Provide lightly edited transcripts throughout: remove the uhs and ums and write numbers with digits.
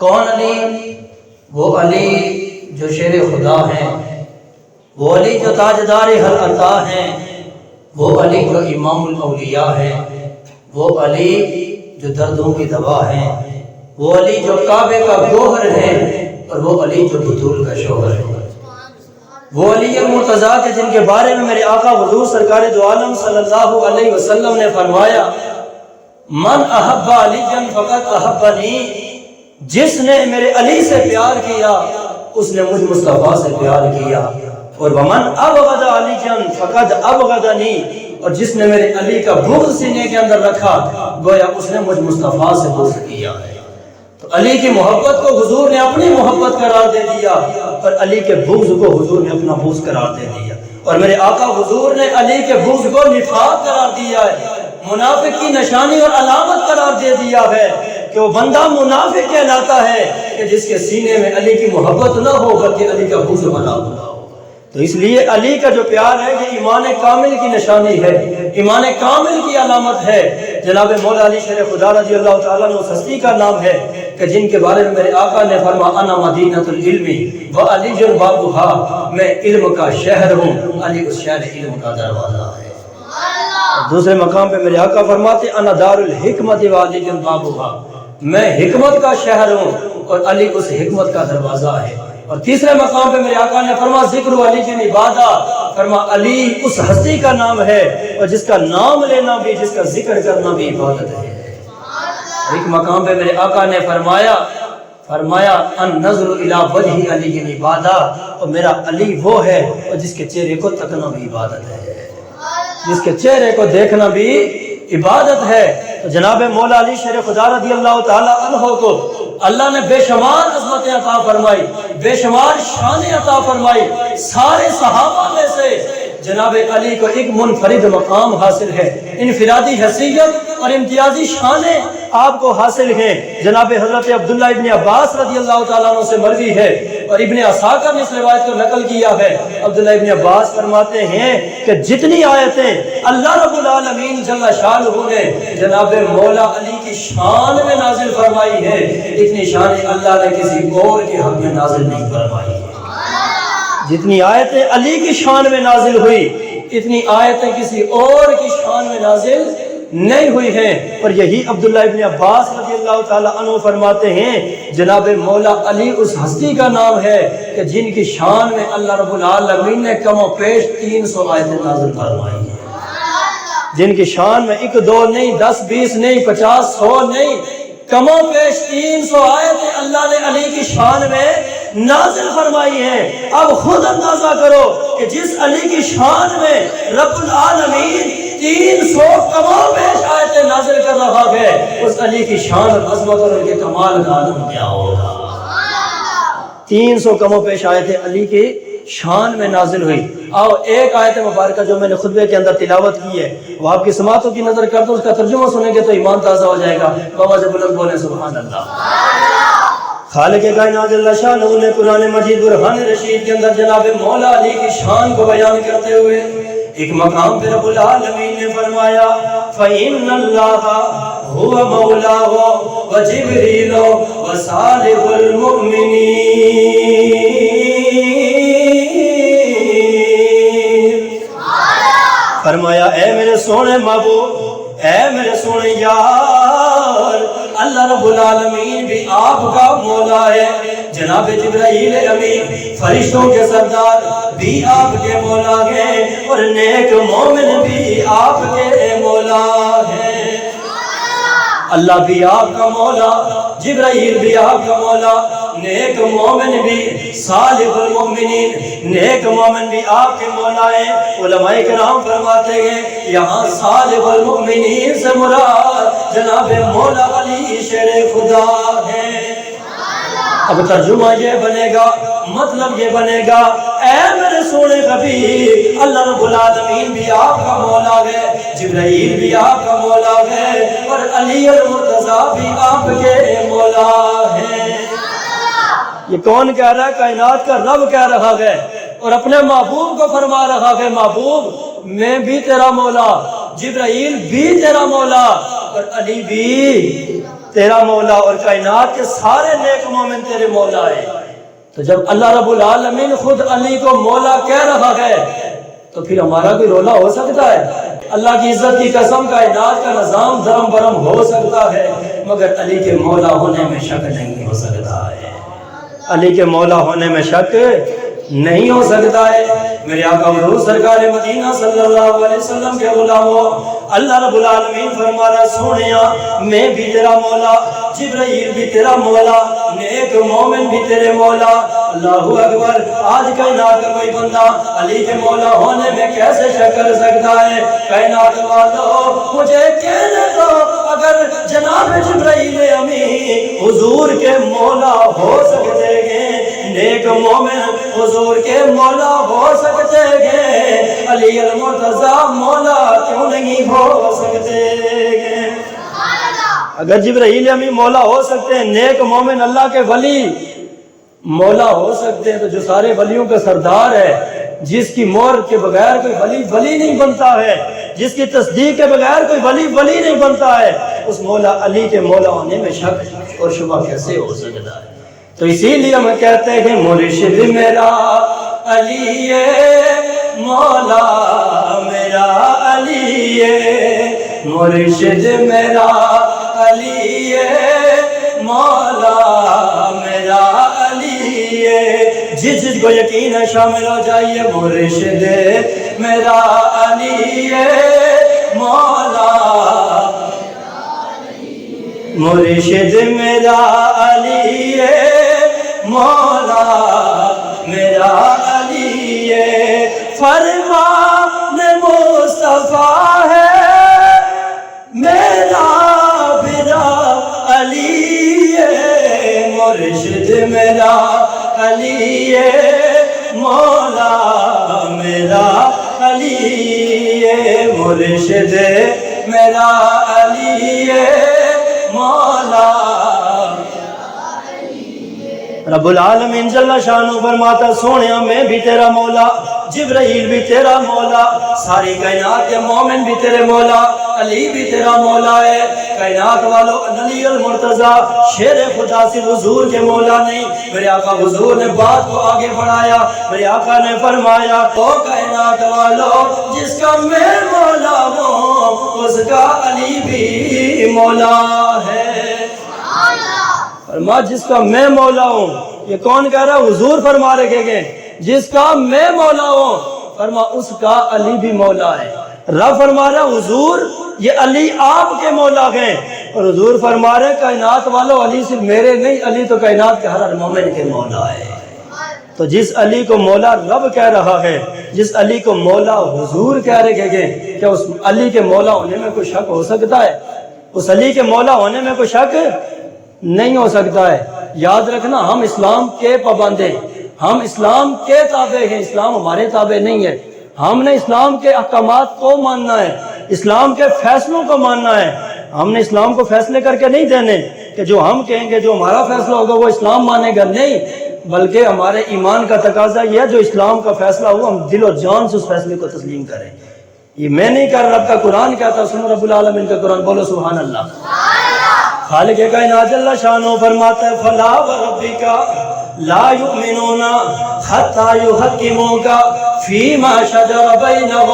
کون علی؟ وہ علی جو شیر خدا ہیں، وہ علی جو تاجدار ہر عطا ہیں، وہ علی جو امام الاولیاء ہیں، وہ علی جو دردوں کی دوا ہیں، وہ علی جو کعبے کا گوہر ہے، اور وہ علی جو بطول کا شوہر ہے، وہ علی المرتضیٰ کے جن کے بارے میں میرے آقا حضور سرکار دو عالم صلی اللہ علیہ وسلم نے فرمایا من احب علی فقط احبنی، جس نے میرے علی سے پیار کیا اس نے مجھ مصطفیٰ سے پیار کیا، اور ومن ابغض علی فقط ابغضنی، اور جس نے میرے علی کا بغض سینے کے اندر رکھا گویا اس نے مجھ مصطفیٰ سے بغض کیا ہے۔ تو علی کی محبت کو حضور نے اپنی محبت قرار دے دیا، اور علی کے بغض کو حضور نے اپنا بغض قرار دے دیا، اور میرے آقا حضور نے علی کے بغض کو نفاق قرار دیا ہے، منافق کی نشانی اور علامت قرار دے دیا ہے کہ وہ بندہ منافق کہلاتا ہے کہ جس کے سینے میں علی کی محبت نہ ہو بلکہ علی کا بغض بنا ہوا ہو۔ تو اس لیے علی کا جو پیار ہے یہ ایمان کامل کی نشانی ہے، ایمان کامل کی علامت ہے۔ جناب مولا علی شیر خدا رضی اللہ تعالیٰ عنہ اس ہستی کا نام ہے کہ جن کے بارے میں میرے آقا نے فرمایا انا مدینۃ العلم و علی بابها، میں علم کا شہر ہوں، علی اس شہر علم کا دروازہ ہے۔ دوسرے مقام پہ میرے آقا فرماتے انا دار الحکمت و علی بابها، میں حکمت کا شہر ہوں اور علی اس حکمت کا دروازہ ہے۔ اور تیسرے مقام پہ میرے آقا نے فرمایا ذکر علی کی عبادت، فرمایا علی اس ہستی کا نام ہے اور جس کا نام لینا بھی، جس کا ذکر کرنا بھی عبادت ہے۔ ایک مقام پہ میرے آقا نے فرمایا ان نظر الی وجہ علی کی عبادت، اور میرا علی وہ ہے اور جس کے چہرے کو تکنا بھی عبادت ہے، جس کے چہرے کو دیکھنا بھی عبادت ہے۔ تو جناب مولا علی شیر خدا رضی اللہ تعالی عنہ کو اللہ نے بے شمار عظمتیں عطا فرمائی، بے شمار شانیں عطا فرمائی۔ سارے صحابہ میں سے جناب علی کو ایک منفرد مقام حاصل ہے، انفرادی حیثیت اور امتیازی شانیں آپ کو حاصل ہیں۔ جناب حضرت عبداللہ ابن عباس رضی اللہ تعالیٰ عنہ سے مروی ہے اور ابن عساکر نے اس روایت کو نقل کیا ہے۔ عبداللہ ابن عباس فرماتے ہیں کہ جتنی آیتیں اللہ رب العالمین جل شانہ نے جناب مولا علی کی شان میں نازل فرمائی ہے، اتنی شانیں اللہ نے کسی اور کے حق میں نازل نہیں فرمائی۔ جتنی آیتیں علی کی شان میں نازل ہوئی اتنی آیتیں کسی اور کی شان میں نازل نہیں ہوئی ہیں۔ اور یہی عبداللہ ابن عباس رضی اللہ تعالی عنہ فرماتے ہیں جناب مولا علی اس ہستی کا نام ہے کہ جن کی شان میں اللہ رب العالمین نے کم و بیش 300 آیتیں نازل فرمائی ہیں، جن کی شان میں 1 2 نہیں، 10 20 نہیں، 50 100 نہیں، کم و بیش 300 آیتیں اللہ نے علی کی شان میں نازل فرمائی ہیں۔ اب خود اندازہ کرو کہ جس علی کی شان میں رب العالمین 300 کم و بیش آیتیں نازل کر رہا ہے، اس علی کی شان اور عظمت اور ان کے کمال کا عالم کیا ہوگا۔ 300 کم و بیش آیتیں علی کی شان میں نازل ہوئی۔ آؤ ایک آیت مبارکہ جو میں نے خطبے کے اندر تلاوت کی ہے وہ آپ کی سماعتوں کی نظر کر دو، اس کا ترجمہ سنیں گے تو ایمان تازہ ہو جائے گا۔ بابا سے بلند بولیں سبحان اللہ۔ خالق کائنات جل شانہ نے قرآن مجید برہان رشید کے اندر جناب مولا علی کی شان کو بیان کرتے ہوئے ایک مقام پہ رب العالمین نے فرمایا فَإِنَّ اللَّهَ هُوَ مَوْلَاهُ وَجِبْرِيلُ وَصَالِحُ الْمُؤْمِنِينَ۔ فرمایا اے میرے سونے محبوب، اے میرے سونے یار، اللہ رب العالمین بھی آپ کا مولا ہے، جناب جبرائیل امین فرشتوں کے سردار بھی آپ کے مولا ہیں، اور نیک مومن بھی آپ کے مولا ہیں۔ اللہ بھی آپ کا مولا، جبرائیل بھی آپ کا مولا، نیک مومن بھی، صالح المؤمنین نیک مومن بھی آپ کے مولا ہیں۔ علماء کرام فرماتے ہیں یہاں صالح المؤمنین سے مراد جناب مولا علی شیر خدا ہے۔ اب ترجمہ یہ بنے گا، مطلب یہ بنے گا اے میرے سونے حبیب، اللہ رب العالمین بھی آپ کا مولا ہے، جبرائیل بھی آپ کا مولا ہے، اور علی المرتضیٰ بھی آپ کے مولا ہے۔ یہ کون کہہ رہا ہے؟ کائنات کا رب کہہ رہا ہے اور اپنے محبوب کو فرما رہا ہے محبوب میں بھی تیرا مولا، جبرائیل بھی تیرا مولا، اور علی بھی تیرا مولا، اور کائنات کے سارے نیک مومن تیرے مولا ہے۔ تو جب اللہ رب العالمین خود علی کو مولا کہہ رہا ہے تو پھر ہمارا کوئی رولا ہو سکتا ہے؟ اللہ کی عزت کی قسم، کائنات کا نظام دھرم برم ہو سکتا ہے مگر علی کے مولا ہونے میں شک نہیں ہو سکتا ہے، علی کے مولا ہونے میں شک نہیں ہو سکتا ہے۔ میرے آقا حضور سرکار مدینہ صلی اللہ علیہ وسلم کے غلاموں، اللہ رب العالمین فرما رہا سونیا میں بھی تیرا مولا، جبرائیل بھی تیرا مولا، نیک مومن بھی تیرے مولا۔ اللہ اکبر۔ آج کائنات کا کوئی بندہ علی کے مولا ہونے میں کیسے شک کر سکتا ہے؟ کائنات والو مجھے کہنے دو، اگر جناب جبرائیل امین حضور کے مولا ہو سکتے ہیں، نیک مومن حضور کے مولا ہو سکتے ہیں، علی المرتضی مولا کیوں نہیں ہو سکتے ہیں؟ اگر جبرائیل امین مولا ہو سکتے ہیں، نیک مومن اللہ کے ولی مولا ہو سکتے ہیں، تو جو سارے ولیوں کا سردار ہے، جس کی مہر کے بغیر کوئی ولی نہیں بنتا ہے، جس کی تصدیق کے بغیر کوئی ولی نہیں بنتا ہے، اس مولا علی کے مولا ہونے میں شک اور شبہ کیسے ہو سکتا ہے؟ تو اسی لیے ہم کہتے ہیں مرشد میرا علی مولا میرا علی، مرشد میرا علی مولا میرا علی، جس کو یقین ہے شامل ہو جائیے، مرشد میرا علی مولا، مرشد میرا علی مولا میرا علی، فرمان مصطفیٰ ہے میرا برا علی، مرشد میرا علی مولا میرا علی، مرشد میرا علی مولا۔ رب العالمین جل شانہ فرماتا سونیا میں بھی تیرا مولا، جبرائیل بھی تیرا مولا، ساری کائنات کے مومن بھی تیرے مولا، علی بھی تیرا مولا ہے۔ کائنات والو علی المرتضی شیر خدا سے حضور کے مولا نہیں، میرے آقا حضور نے بات کو آگے بڑھایا، میرے آقا نے فرمایا او کائنات والو جس کا میں مولا ہوں اس کا علی بھی مولا ہے۔ فرما جس کا میں مولا ہوں، یہ کون کہہ رہا؟ حضور فرما رکھے گئے جس کا میں مولا ہوں، فرما اس کا علی بھی مولا ہے۔ رب فرما رہا حضور یہ علی آپ کے مولا ہیں، اور حضور فرما رہے کائنات والو علی صرف میرے نہیں، علی تو کائنات کے ہر مومن کے مولا ہے۔ تو جس علی کو مولا رب کہہ رہا ہے، جس علی کو مولا حضور کہہ رہے گئے، کیا اس علی کے مولا ہونے میں کوئی شک ہو سکتا ہے؟ اس علی کے مولا ہونے میں کوئی شک نہیں ہو سکتا ہے۔ یاد رکھنا ہم اسلام کے پابند ہیں، ہم اسلام کے تابع ہیں، اسلام ہمارے تابع نہیں ہے۔ ہم نے اسلام کے احکامات کو ماننا ہے، اسلام کے فیصلوں کو ماننا ہے۔ ہم نے اسلام کو فیصلے کر کے نہیں دینے کہ جو ہم کہیں گے جو ہمارا فیصلہ ہوگا وہ اسلام مانے گا، نہیں، بلکہ ہمارے ایمان کا تقاضا یہ ہے جو اسلام کا فیصلہ ہوا ہم دل اور جان سے اس فیصلے کو تسلیم کریں۔ یہ میں نہیں کر، رب کا قرآن کہتا، سنو رب العالمین کا قرآن، بولو سبحان اللہ۔ خالق کائنات جل شانہ فرماتا ہے فلا وربک لا یؤمنون حتی یحکموک فیما شجر بینہم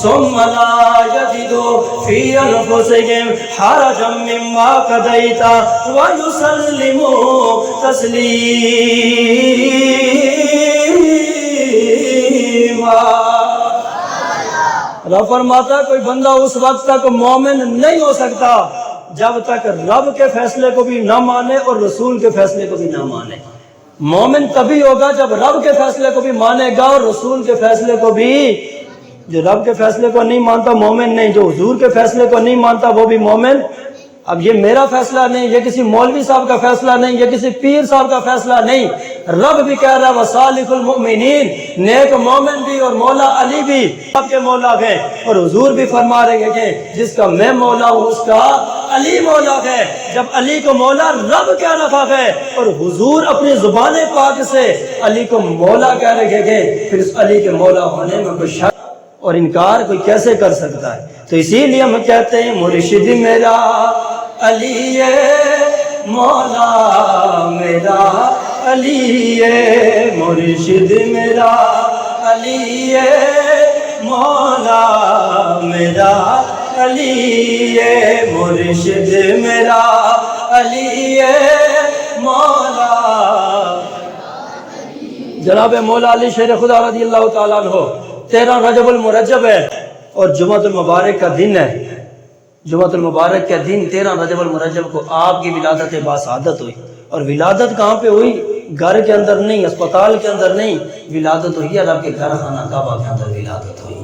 ثم لا یجدوا فی انفسہم حرجا مما قضیت ویسلموا تسلیما۔ رب فرماتا کوئی بندہ اس وقت تک مومن نہیں ہو سکتا جب تک رب کے فیصلے کو بھی نہ مانے اور رسول کے فیصلے کو بھی نہ مانے۔ مومن تبھی ہوگا جب رب کے فیصلے کو بھی مانے گا اور رسول کے فیصلے کو بھی۔ جو رب کے فیصلے کو نہیں مانتا مومن نہیں، جو حضور کے فیصلے کو نہیں مانتا وہ بھی مومن۔ اب یہ میرا فیصلہ نہیں، یہ کسی مولوی صاحب کا فیصلہ نہیں، یہ کسی پیر صاحب کا فیصلہ نہیں، رب بھی کہہ رہا ہے وصالح المؤمنین، نیک مومن بھی اور مولا علی بھی آپ کے مولا ہیں، اور حضور بھی فرما رہے ہیں کہ جس کا میں مولا ہوں اس کا علی مولا ہے۔ جب علی کو مولا رب کہہ رہا ہے اور حضور اپنی زبان پاک سے علی کو مولا کہہ رہے ہیں، پھر اس علی کے مولا ہونے میں کوئی شک اور انکار کوئی کیسے کر سکتا ہے؟ تو اسی لیے ہم کہتے ہیں مرشد میرا علی مولا میرا علی مرشد میرا علی مولا میرا علی مرشد میرا علی مولا. جناب مولا علی شیر خدا رضی اللہ تعالیٰ عنہ 13 رجب المرجب ہے اور جمعۃ المبارک کا دن ہے. جمعۃ المبارک کا دن 13 رجب المرجب کو آپ کی ولادت باسعادت ہوئی. اور ولادت کہاں پہ ہوئی؟ گھر کے اندر نہیں، اسپتال کے اندر نہیں، ولادت ہوئی ہے رب کے گھر خانہ کعبہ کے اندر ولادت ہوئی.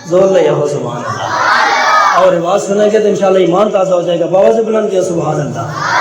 زور لے ہو سبحان اللہ. اور آواز سنیں گے تو انشاءاللہ ایمان تازہ ہو جائے گا. بابا سے بلند کیا سبحان اللہ.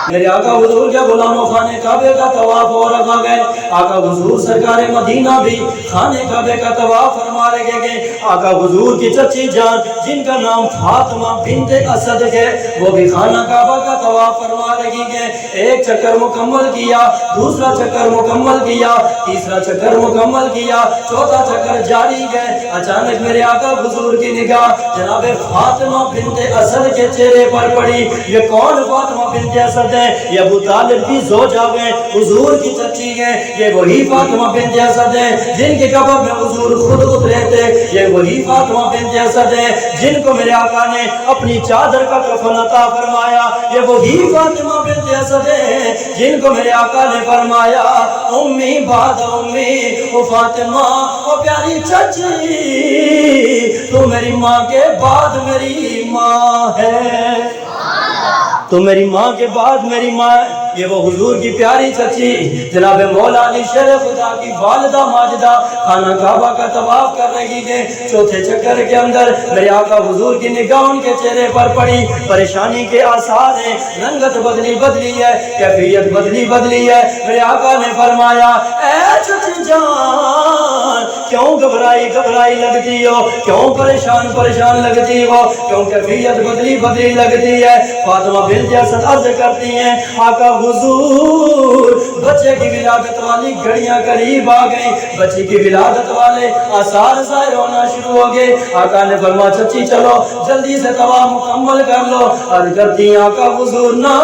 میرے آقا حضور کے غلاموں خانے کعبے کا طواف ہو رہا گئے. آقا حضور سرکار مدینہ بھی خانے کعبے کا طواف فرما رہے گئے. آقا حضور کی چچی جان جن کا نام فاطمہ بنت اسد ہے وہ بھی خانہ کعبہ کا طواف فرما رہی ہے. ایک چکر مکمل کیا، دوسرا چکر مکمل کیا، تیسرا چکر مکمل کیا، چوتھا چکر جاری ہے. اچانک میرے آقا حضور کی نگاہ جناب فاطمہ بنت اسد کے چہرے پر پڑی. یہ کون فاطمہ بنت اسد؟ یہ ابو طالب کی زوجہ ہے، حضور کی چچی ہے. یہ وہی فاطمہ بنت اسد ہے جن کے قبر میں حضور خود اترے تھے. یہ وہی فاطمہ بنت اسد ہے جن کو میرے آقا نے اپنی چادر کا کفن عطا فرمایا. یہ وہی فاطمہ بنت اسد ہے جن کو میرے آقا نے فرمایا امی بعد امی، او فاطمہ او پیاری چچی تو میری ماں کے بعد میری ماں ہے، تو میری ماں کے بعد میری ماں. یہ وہ حضور کی پیاری چچی جناب مولا علی شیر خدا کی والدہ ماجدہ خانہ کعبہ کا طواف کر رہی ہے. چوتھے چکر کے اندر میرے آقا حضور کی نگاہ ان کے چہرے پر پڑی. پریشانی کے آثار ہیں، رنگت بدلی ہے، کیفیت بدلی ہے. میرے آقا نے فرمایا اے چچی جان کیوں گھبرائی لگتی ہو، کیوں پریشان لگتی ہو، کیوں کیفیت بدلی لگتی ہے؟ فاطمہ بنت اسد عرض کرتی ہیں آقا حضور بچے کی ولادت والی گھڑیاں قریب آ گئی، بچے کی ولادت والے آثار ظاہر ہونا شروع ہو گئے. آقا نے فرمایا چچی چلو جلدی سے طواف مکمل کر لو. عرض کرتی ہیں آقا حضور نا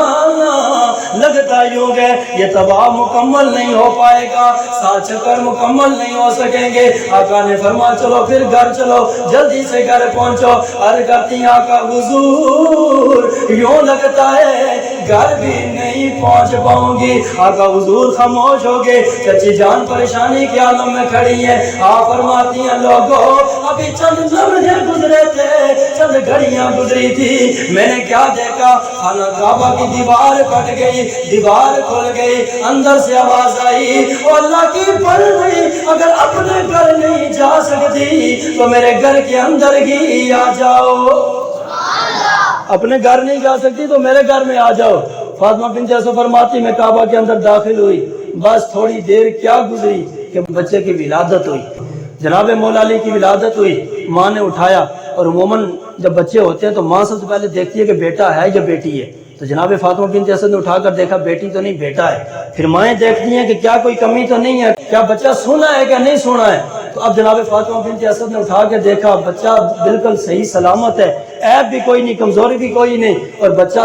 لگتا یوں گے یہ طواف مکمل نہیں ہو پائے گا، 7 چکر مکمل نہیں ہو سکیں گے. آقا نے فرمایا چلو پھر گھر چلو، جلدی سے گھر پہنچو. عرض کرتی ہیں آقا حضور یوں لگتا ہے گھر بھی نہیں پہنچ پاؤں گی. آقا حضور خاموش ہو گئے. چچی جان پریشانی کے عالم میں کھڑی ہیں. آپ فرماتی ہیں لوگوں ابھی چند لمحے گزرے تھے، چند گھڑیاں گزری تھی، میں نے کیا دیکھا؟ خانہ کعبہ کی دیوار پھٹ گئی، دیوار کھل گئی، اندر سے آواز آئی او اللہ کی بندی اگر اپنے گھر نہیں جا سکتی تو میرے گھر کے اندر ہی آ جاؤ. اپنے گھر نہیں جا سکتی تو میرے گھر میں آ جاؤ. فاطمہ بنت اسد فرماتی میں کعبہ کے اندر داخل ہوئی، بس تھوڑی دیر کیا گزری کہ بچے کی ولادت ہوئی. جناب مولا علی کی ولادت ہوئی، ماں نے اٹھایا. اور عموماً جب بچے ہوتے ہیں تو ماں سب سے پہلے دیکھتی ہے کہ بیٹا ہے یا بیٹی ہے. تو جناب فاطمہ بنت اسد نے اٹھا کر دیکھا بیٹی تو نہیں بیٹا ہے. پھر مائیں دیکھتی ہیں کہ کیا کوئی کمی تو نہیں ہے، کیا بچہ سونا ہے کیا نہیں سونا ہے. تو اب جناب فاطمہ بنت اسد نے اٹھا کے دیکھا بچہ بالکل صحیح سلامت ہے، عیب بھی کوئی نہیں، کمزوری بھی کوئی نہیں، اور بچہ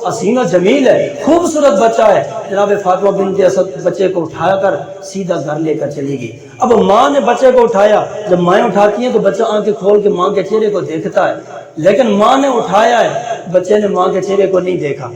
حسین و جمیل ہے، خوبصورت بچہ ہے. جناب فاطمہ بنت اسد بچے کو اٹھا کر سیدھا گھر لے کر چلی گئی. اب ماں نے بچے کو اٹھایا. جب مائیں اٹھاتی ہیں تو بچہ آنکھیں کھول کے ماں کے چہرے کو دیکھتا ہے، لیکن ماں نے اٹھایا ہے، بچے نے ماں کے چہرے کو نہیں دیکھا.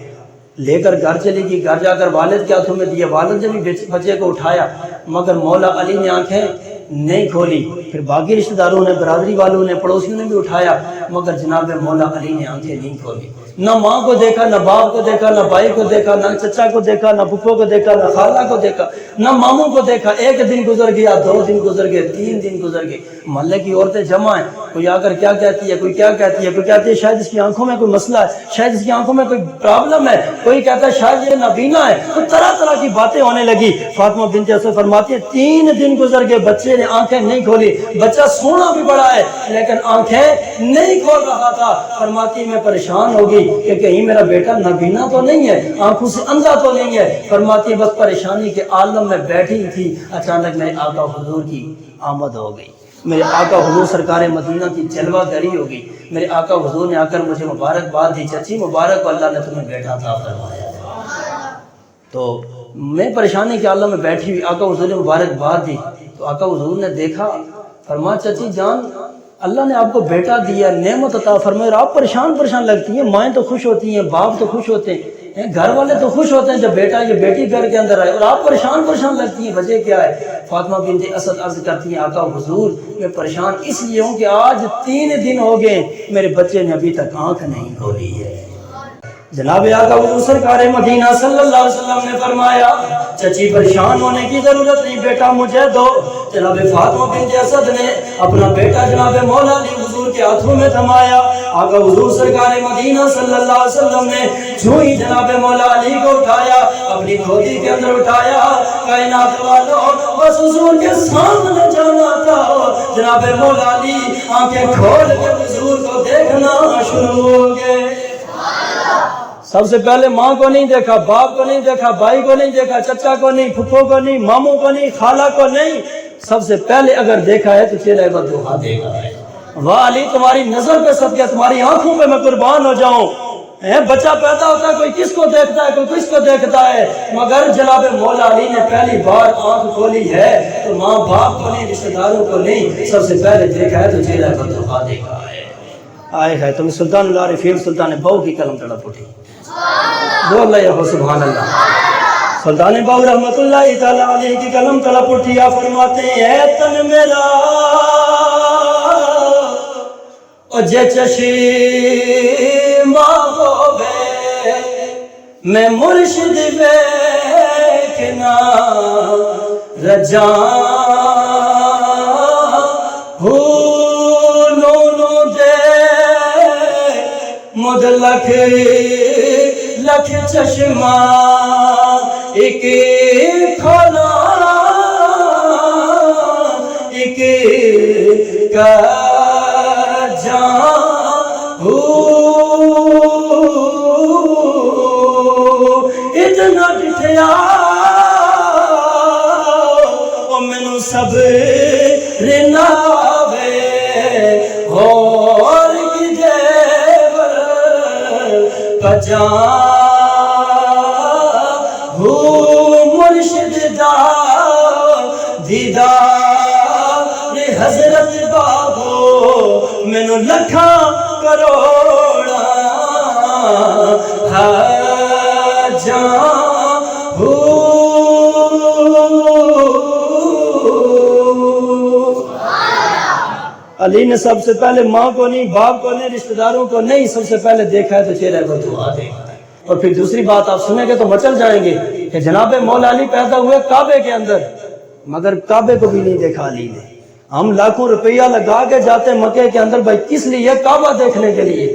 لے کر گھر چلی گئی. گھر جا کر والد کے ہاتھوں میں دیا. والد نے بھی بچے کو اٹھایا مگر مولا علی نے آنکھیں نہیں کھولی. پھر باقی رشتہ داروں نے، برادری والوں نے، پڑوسیوں نے بھی اٹھایا مگر جناب مولا علی نے آنکھیں نہیں کھولی. نہ ماں کو دیکھا، نہ باپ کو دیکھا، نہ بھائی کو دیکھا، نہ چچا کو دیکھا، نہ پھپھو کو دیکھا، نہ خالہ کو دیکھا، نہ ماموں کو دیکھا. 1 دن گزر گیا، 2 دن گزر گئے، 3 دن گزر گئے. محلے کی عورتیں جمع ہیں، کوئی آ کر کیا کہتی ہے، کوئی کیا کہتی ہے، کوئی کہتی ہے شاید اس کی آنکھوں میں کوئی مسئلہ ہے، شاید اس کی آنکھوں میں کوئی پرابلم ہے، کوئی کہتا ہے شاید یہ نابینا ہے. تو طرح کی باتیں ہونے لگی. فاطمہ بنت اسد فرماتی ہے 3 دن گزر گئے، بچے نے آنکھیں نہیں کھولی. بچہ سونا بھی بڑا ہے لیکن آنکھیں نہیں کھول رہا تھا. فرماتی میں پریشان ہوگی کہ کہیں میرا بیٹا نابینا تو نہیں ہے، آنکھوں سے اندھا تو نہیں ہے. فرماتی بس پریشانی کے عالم میں بیٹھی تھی، اچانک میرے آقا حضور کی آمد ہو گئی. میرے آقا حضور سرکار مدینہ کی جلوہ گری ہو گئی. میرے آقا حضور نے آ کر مجھے مبارکباد دی, چچی مبارک ہو, اللہ نے تمہیں بیٹا عطا فرمایا. تو میں پریشانی کے عالم میں بیٹھی ہوئی, آقا حضور نے مبارکباد دی. تو آقا حضور نے دیکھا, فرمایا چچی جان اللہ نے آپ کو بیٹا دیا, نعمت عطا فرمایا, اور آپ پریشان لگتی ہیں. مائیں تو خوش ہوتی ہیں, باپ تو خوش ہوتے ہیں, گھر والے تو خوش ہوتے ہیں جب بیٹا یا بیٹی گھر کے اندر آئے, اور آپ پریشان لگتی ہیں. وجہ کیا ہے؟ فاطمہ بنت اسد عرض کرتی ہیں آقا حضور میں پریشان اس لیے ہوں کہ آج 3 دن ہو گئے میرے بچے نے ابھی تک آنکھ نہیں کھولی ہے. جناب آقا حضور سرکار مدینہ صلی اللہ علیہ وسلم نے فرمایا چچی پریشان ہونے کی ضرورت نہیں, بیٹا مجھے دو. جناب فاطمہ بنت اسد نے اپنا بیٹا جناب مولا علی حضور کے ہاتھوں میں تھمایا. آقا حضور سرکار مدینہ صلی اللہ علیہ وسلم نے جو ہی جناب مولا علی کو اٹھایا, اپنی گودی کے اندر اٹھایا, کائنات والوں بس حضور کے سامنے جانا تھا. جناب مولا علی آنکھیں کھول کے حضور کو دیکھنا شروع ہو گئے. سب سے پہلے ماں کو نہیں دیکھا, باپ کو نہیں دیکھا, بھائی کو نہیں دیکھا, چچا کو نہیں, پھپھو کو نہیں, ماموں کو نہیں, خالہ کو نہیں. سب سے پہلے اگر دیکھا ہے تو چہرہ بدوہا دیکھا ہے. واہ علی تمہاری نظر پہ صدقہ, تمہاری آنکھوں پہ میں قربان ہو جاؤں. بچہ پیدا ہوتا ہے کوئی کس کو دیکھتا ہے, کوئی کس کو دیکھتا ہے, مگر جناب مولا علی نے پہلی بار آنکھ کھولی ہے تو ماں باپ کو نہیں, رشتہ داروں کو نہیں, سب سے پہلے دیکھا ہے تو چہرہ بدوہا دیکھا ہے. آئے ہے تمہیں سلطان العارفین سلطان بہو کی قلم تڑپ اٹھی. بول اللہ یا سبحان اللہ. سلطان بہو رحمت اللہ تعالی علیہ کی قلم تڑپ اٹھی. آپ فرماتے ہیں اے تن میرا او جے چشی ماں بے میں مرشد ویکھنا رجا ہو دے مد لکھ چشمہ ایک کھولا ایک کا جان اتنا ڈٹھیا او مینوں صبر نہ آوے اور کی دیور پجا مرشد دا دیدار حضرت بابو مینوں لکھاں کروڑا جان علی نے سب سے پہلے ماں کو نہیں, باپ کو نہیں, رشتہ داروں کو نہیں, سب سے پہلے دیکھا ہے تو چہرہ بدوہا دیکھا ہے. اور پھر دوسری بات آپ سنیں گے تو مچل جائیں گے کہ جناب مولا علی پیدا ہوئے کعبے کے اندر, مگر کعبے کو بھی نہیں دیکھا علی نے. ہم لاکھوں روپیہ لگا کے جاتے ہیں مکے کے اندر, بھائی کس لیے؟ کعبہ دیکھنے کے لیے.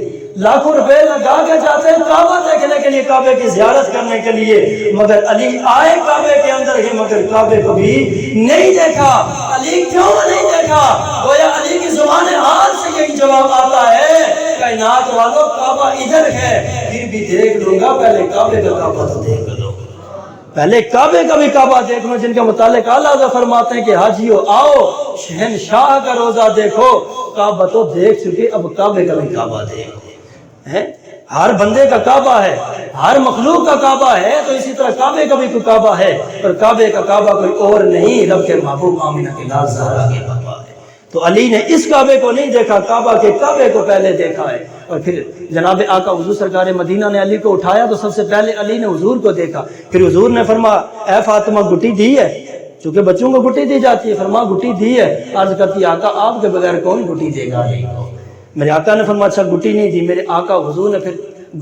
لاکھوں روپے لگا کے جاتے ہیں کعبہ دیکھنے کے لیے, کعبے کی زیارت کرنے کے لیے, مگر علی آئے کعبے کے اندر ہی مگر کعبے کو بھی نہیں دیکھا. علی کیوں نہیں دیکھا؟ گویا علی کی زبان حال سے یہی جواب آتا ہے کائنات والوں کعبہ ادھر ہے پھر بھی دیکھ لوں گا, پہلے کعبے کا کعبہ تو دیکھ لو, پہلے کعبے کا بھی کعبہ دیکھ لو. جن کے متعلق اعلیٰ حضرت فرماتے ہیں کہ حاجیو آؤ شہنشاہ کا روزہ دیکھو, کعبہ تو دیکھ چکے اب کعبے کا بھی کعبہ دیکھو. ہر بندے کا کعبہ ہے, ہر مخلوق کا کعبہ ہے, تو اسی طرح کعبے کا بھی کوئی کعبہ ہے, اور کعبے کا کعبہ کوئی اور نہیں, رب کے محبوب آمینہ کی لال زہرا کے کعبہ ہے. تو علی نے اس کعبے کو نہیں دیکھا, کعبہ کے کعبے کو پہلے دیکھا ہے. اور پھر جناب آقا حضور سرکار مدینہ نے علی کو اٹھایا تو سب سے پہلے علی نے حضور کو دیکھا. پھر حضور نے فرمایا اے فاطمہ گٹی دی ہے, چونکہ بچوں کو گٹی دی جاتی ہے, فرمایا گٹی دی ہے. عرض کرتی آقا آپ کے بغیر کون گٹی دے گا علی کو؟ میرے آقا نے فرمایا اچھا گٹی نہیں دی. میرے آقا حضور نے پھر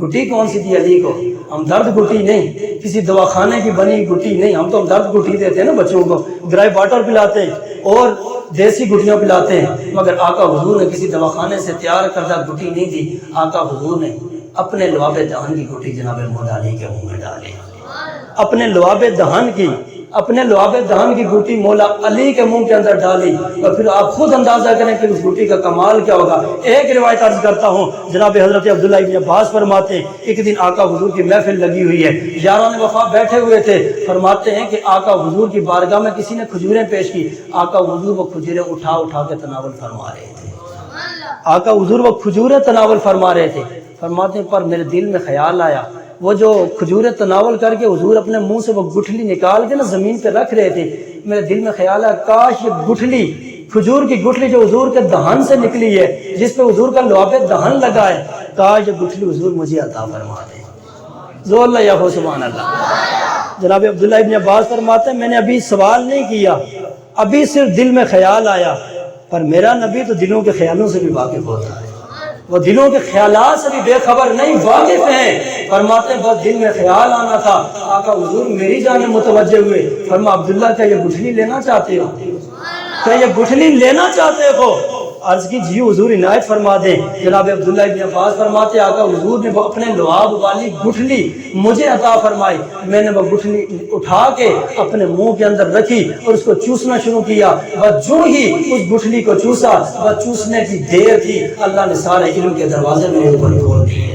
گٹی کون سی دی علی کو؟ ہم درد گٹی نہیں, کسی دواخانے کی بنی گٹی نہیں, ہم تو درد گٹی دیتے ہیں نا بچوں کو, ڈرائی واٹر پلاتے ہیں اور دیسی گٹیاں پلاتے ہیں, مگر آقا حضور نے کسی دواخانے سے تیار کردہ گٹی نہیں دی. آقا حضور نے اپنے لعاب دہن کی گٹی جناب مولا علی کے منہ میں ڈالی, اپنے لعاب دہن کی اپنے لعاب دہن کی گھوٹی مولا علی کے منہ کے اندر ڈالی، اور پھر آپ خود اندازہ کریں کہ اس گھوٹی کا کمال کیا ہوگا۔ ایک روایت عرض کرتا ہوں، جناب حضرت عبداللہ ابن عباس فرماتے ہیں ایک دن آقا حضور کی محفل لگی ہوئی ہے، یاران وفا بیٹھے ہوئے تھے، فرماتے ہیں کہ آقا حضور کی بارگاہ میں کسی نے کھجوریں پیش کی، آقا حضور وہ کھجوریں اٹھا اٹھا کے تناول فرما رہے تھے، آقا حضور وہ کھجوریں تناول فرما رہے تھے۔ فرماتے ہیں پر میرے دل میں خیال آیا، وہ جو کھجوریں تناول کر کے حضور اپنے منہ سے وہ گٹھلی نکال کے نا زمین پہ رکھ رہے تھے، میرے دل میں خیال آیا کاش یہ گٹھلی، کھجور کی گٹھلی جو حضور کے دہن سے نکلی ہے، جس پہ حضور کا لعاب دہن لگا ہے، کاش یہ گٹھلی حضور مجھے عطا فرما دے۔ زور اللہ یا ہو سبحان اللہ۔ جناب عبداللہ ابن عباس فرماتے ہیں میں نے ابھی سوال نہیں کیا، ابھی صرف دل میں خیال آیا، پر میرا نبی تو دلوں کے خیالوں سے بھی واقف ہوتا ہے، وہ دلوں کے خیالات سے بھی بے خبر نہیں، واقف ہیں۔ فرماتے ہیں بس دل میں خیال آنا تھا، آقا حضور میری جانب متوجہ ہوئے، فرما عبداللہ کیا یہ گٹھلی لینا چاہتے ہو، کیا یہ گٹھلی لینا چاہتے ہو؟ عرض کی جی حضور عنایت فرما دیں۔ جناب عبداللہ ابن عباس فرماتے آقا حضور نے وہ اپنے لعاب والی گٹھلی مجھے عطا فرمائی، میں نے وہ گٹھلی اٹھا کے اپنے منہ کے اندر رکھی اور اس کو چوسنا شروع کیا، بس جو ہی اس گٹھلی کو چوسا، بس چوسنے کی دیر تھی اللہ نے سارے علم کے دروازے میرے اوپر کھول دیے،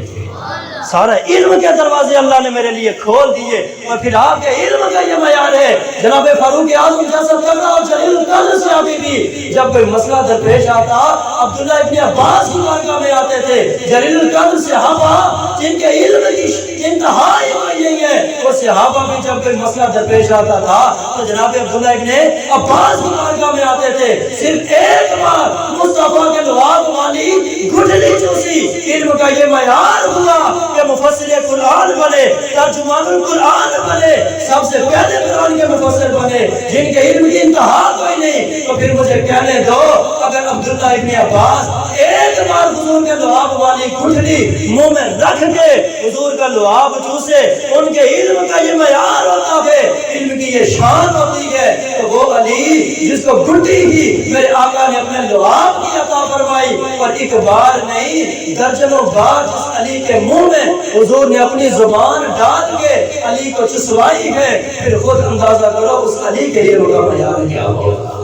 سارا علم کے دروازے اللہ نے میرے لیے کھول دیے۔ اور پھر آپ کے علم کا یہ معیار ہے، جناب فاروق اعظم جیسا تگڑا اور جلیل القدر صحابی بھی جب کوئی مسئلہ درپیش آتا عبداللہ ابن عباس کی بارگاہ میں آتے تھے، جلیل القدر صحابہ جن کے علم کی انتہا نہیں ہے، وہ صحابہ بھی جب کوئی مسئلہ درپیش آتا تھا تو جناب عبداللہ ابن عباس کی بارگاہ میں آتے تھے، صرف ایک بار مصطفیٰ کے لعاب والی گٹھلی چوسی، علم کا یہ معیار ہوا کہ مفسر قرآن بنے، ترجمان القرآن بنے، سب سے پہلے قرآن کے مفسر بنے، جن کے علم کی انتہا کوئی نہیں۔ تو پھر مجھے کہنے دو اگر عبداللہ ابن عباس ایک بار حضور کے لعاب والی گٹھلی منہ میں رکھ کے حضور کا لعاب چوسے، ان کے علم کا یہ معیار ہوتا ہے، علم کی یہ شان ہوتی ہے، تو وہ علی جس کو گھٹی ہی میرے آقا نے اپنے لعاب کی عطا فرمائی، اور ایک بار نہیں درجنوں بار جس علی کے منہ میں حضور نے اپنی زبان ڈال کے علی کو چسوائی ہے، پھر خود اندازہ کرو اس علی کے علم کا معیار کیا ہوگا۔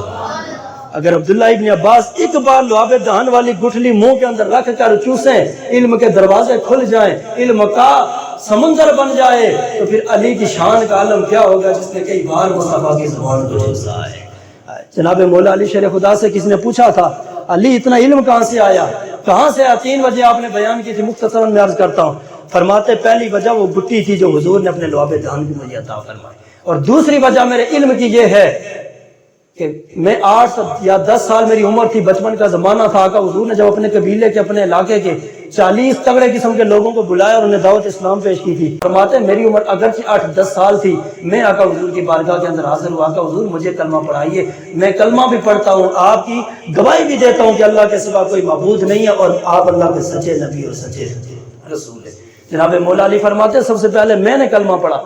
اگر عبداللہ ابن عباس ایک بار لعاب دہن والی گٹھلی منہ کے اندر رکھ کر چوسیں، علم کے دروازے کھل جائیں، علم کا سمندر بن جائے، تو پھر علی کی شان کا عالم کیا ہوگا جس نے کئی بار مصطفیٰ کی زبان کو چوسا ہے۔ جناب مولا علی شیر خدا سے کسی نے پوچھا تھا علی اتنا علم کہاں سے آیا، کہاں سے آیا؟ 3 وجہ آپ نے بیان کی تھی، مختصراً میں عرض کرتا ہوں۔ فرماتے پہلی وجہ وہ گٹی تھی جو حضور نے اپنے لعاب دہن کی مجھے عطا فرمائی، اور دوسری وجہ میرے علم کی یہ ہے کہ میں 8 یا 10 سال میری عمر تھی، بچپن کا زمانہ تھا، آقا حضور نے جب اپنے قبیلے کے اپنے علاقے کے 40 تگڑے قسم کے لوگوں کو بلایا اور انہیں دعوت اسلام پیش کی تھی۔ فرماتے ہیں میری عمر اگرچہ 8-10 سال تھی، میں آقا حضور کی بارگاہ کے اندر حاضر ہوا، آقا حضور مجھے کلمہ پڑھائیے، میں کلمہ بھی پڑھتا ہوں، آپ کی گواہی بھی دیتا ہوں کہ اللہ کے سوا کوئی معبود نہیں ہے اور آپ اللہ کے سچے نبی اور سچے رسول ہیں۔ جناب مولا علی فرماتے ہیں سب سے پہلے میں نے کلمہ پڑھا،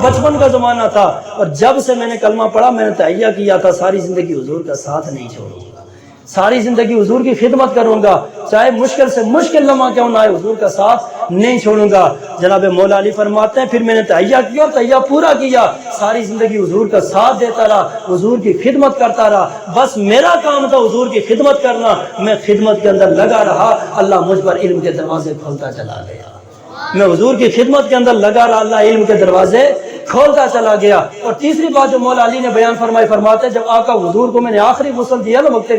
بچپن کا زمانہ تھا، اور جب سے میں نے کلمہ پڑھا میں نے تہیہ کیا تھا ساری زندگی حضور کا ساتھ نہیں چھوڑوں گا، ساری زندگی حضور کی خدمت کروں گا، چاہے مشکل سے مشکل لمحہ کیوں نہ آئے، حضور کا ساتھ نہیں چھوڑوں گا۔ جناب مولا علی فرماتے ہیں پھر میں نے تہیہ کیا اور تہیہ پورا کیا، ساری زندگی حضور کا ساتھ دیتا رہا، حضور کی خدمت کرتا رہا، بس میرا کام تھا حضور کی خدمت کرنا، میں خدمت کے اندر لگا رہا، اللہ مجھ پر علم کے دروازے کھولتا چلا گیا، میں حضور کی خدمت کے اندر لگا رہا، اللہ علم کے دروازے کھولتا چلا گیا۔ اور تیسری بات جو مولا علی نے بیان فرمائی، فرماتے جب آقا حضور کو میں نے آخری غسل دیا نا وقت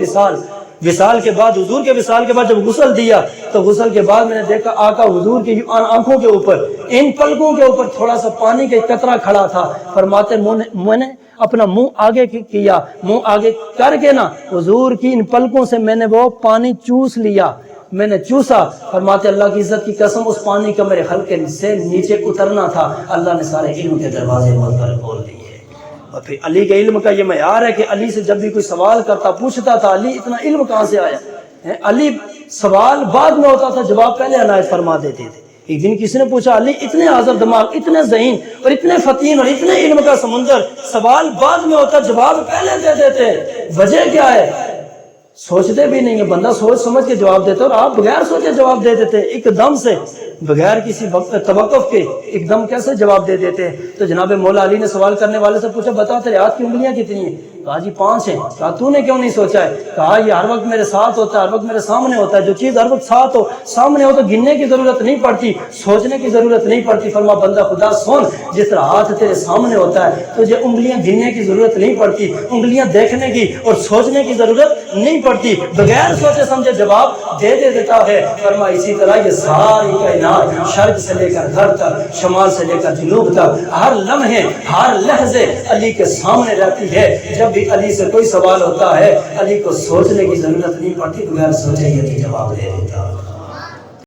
وصال کے بعد، حضور کے وصال کے بعد جب غسل دیا تو غسل کے بعد میں نے دیکھا آقا حضور کی آنکھوں کے اوپر، ان پلکوں کے اوپر تھوڑا سا پانی کا قطرہ کھڑا تھا۔ فرماتے میں نے اپنا منہ آگے کیا، منہ آگے کر کے نا حضور کی ان پلکوں سے میں نے وہ پانی چوس لیا، میں نے چوسا۔ فرماتے اللہ کی عزت کی قسم اس پانی کا میرے حلقے سے نیچے اترنا تھا، اللہ نے سارے علم کے دروازے مجھ پر کھول دیے۔ اور پھر علی کے علم کا یہ معیار ہے کہ علی سے جب بھی کوئی سوال کرتا پوچھتا تھا علی اتنا علم کہاں سے آیا، علی سوال بعد میں ہوتا تھا جواب پہلے عنایت فرما دیتے تھے۔ ایک دن کسی نے پوچھا علی اتنے حاضر دماغ، اتنے ذہین اور اتنے فتین اور اتنے علم کا سمندر، سوال بعد میں ہوتا جواب پہلے دے دیتے، وجہ کیا ہے؟ سوچتے بھی نہیں ہے، بندہ سوچ سمجھ کے جواب دیتا اور آپ بغیر سوچے جواب دے دیتے، ایک دم سے بغیر کسی توقف کے ایک دم کیسے جواب دے دیتے ہیں؟ تو جناب مولا علی نے سوال کرنے والے سے پوچھا بتا تیرے ہاتھ کی انگلیاں کتنی ہیں؟ کہا جی 5 ہیں۔ کہا تو نے کیوں نہیں سوچا ہے؟ کہا یہ ہر وقت میرے ساتھ ہوتا ہے، ہر وقت میرے سامنے ہوتا ہے، جو چیز ہر وقت ساتھ ہو سامنے ہو تو گننے کی ضرورت نہیں پڑتی، سوچنے کی ضرورت نہیں پڑتی۔ فرما بندہ خدا سن، جس طرح ہاتھ تیرے سامنے ہوتا ہے تجھے انگلیاں گننے کی ضرورت نہیں پڑتی، انگلیاں دیکھنے کی اور سوچنے کی ضرورت نہیں پڑتی، بغیر سوچے سمجھے جواب دے دیتا ہے۔ فرما اسی طرح یہ ساری کائنات شرق سے لے کر گھر تک، شمال سے لے کر جنوب تک، ہر لمحے ہر لحظے علی کے سامنے رہتی ہے۔ جب بھی علی سے کوئی سوال ہوتا ہے علی کو سوچنے کی ضرورت نہیں پڑتی، بغیر سوچے یہ جواب دے دیتا ہے۔